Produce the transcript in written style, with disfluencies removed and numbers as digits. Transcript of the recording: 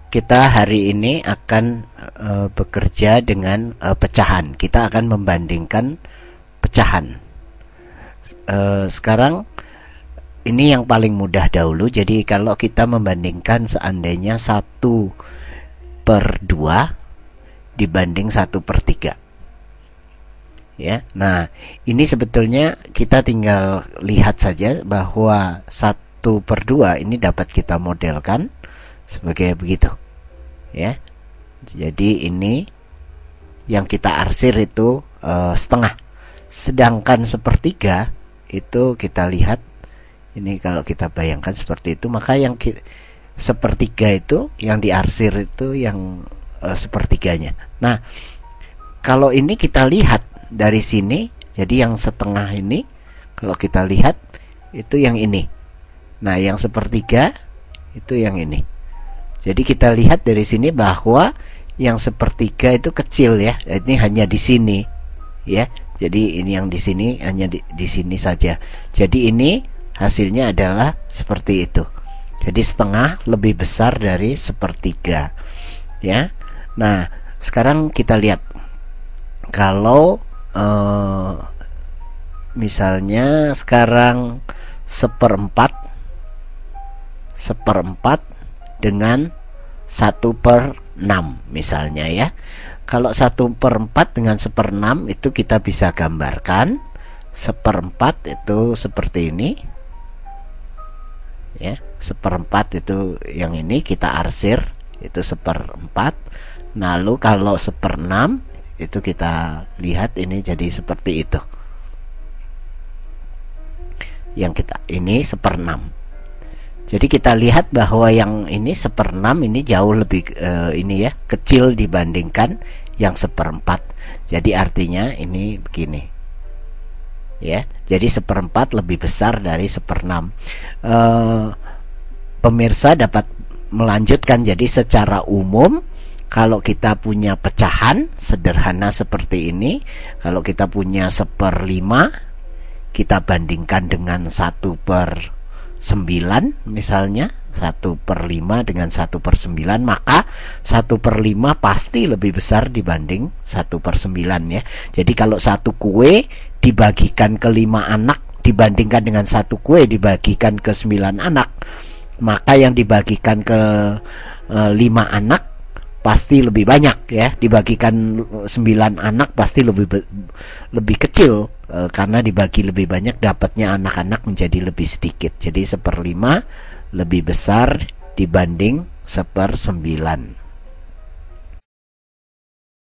kita hari ini akan bekerja dengan pecahan. Kita akan membandingkan pecahan. Sekarang ini yang paling mudah dahulu. Jadi kalau kita membandingkan seandainya 1/2 dibanding 1/3, ya. Nah, ini sebetulnya kita tinggal lihat saja bahwa 1/2 ini dapat kita modelkan sebagai begitu, ya. Jadi ini yang kita arsir itu setengah, sedangkan 1/3 itu kita lihat ini. Kalau kita bayangkan seperti itu, maka yang 1/3 itu yang diarsir itu yang 1/3-nya. Nah, kalau ini kita lihat dari sini, jadi yang setengah ini kalau kita lihat itu yang ini. Nah, yang 1/3 itu yang ini. Jadi kita lihat dari sini bahwa yang 1/3 itu kecil, ya. Ini hanya di sini, ya. Jadi ini yang di sini hanya di sini saja. Jadi ini hasilnya adalah seperti itu. Jadi setengah lebih besar dari 1/3, ya. Nah, sekarang kita lihat kalau misalnya sekarang 1/4 dengan 1/6 misalnya, ya. Kalau 1/4 dengan 1/6 itu kita bisa gambarkan 1/4 itu seperti ini, ya. 1/4 itu yang ini kita arsir itu 1/4. Lalu kalau 1/6 itu kita lihat ini jadi seperti itu. Yang kita ini 1/6. Jadi kita lihat bahwa yang ini 1/6 ini jauh lebih ini, ya, kecil dibandingkan yang 1/4. Jadi artinya ini begini, ya. Jadi 1/4 lebih besar dari 1/6. Pemirsa dapat melanjutkan. Jadi secara umum kalau kita punya pecahan sederhana seperti ini, kalau kita punya 1/5, kita bandingkan dengan 1/9 misalnya, 1/5 dengan 1/9, maka 1/5 pasti lebih besar dibanding 1/9, ya. Jadi kalau satu kue dibagikan ke 5 anak dibandingkan dengan satu kue dibagikan ke 9 anak, maka yang dibagikan ke 5 anak pasti lebih banyak, ya. Dibagikan 9 anak pasti lebih kecil, karena dibagi lebih banyak dapatnya anak-anak menjadi lebih sedikit. Jadi 1/5 lebih besar dibanding 1/9.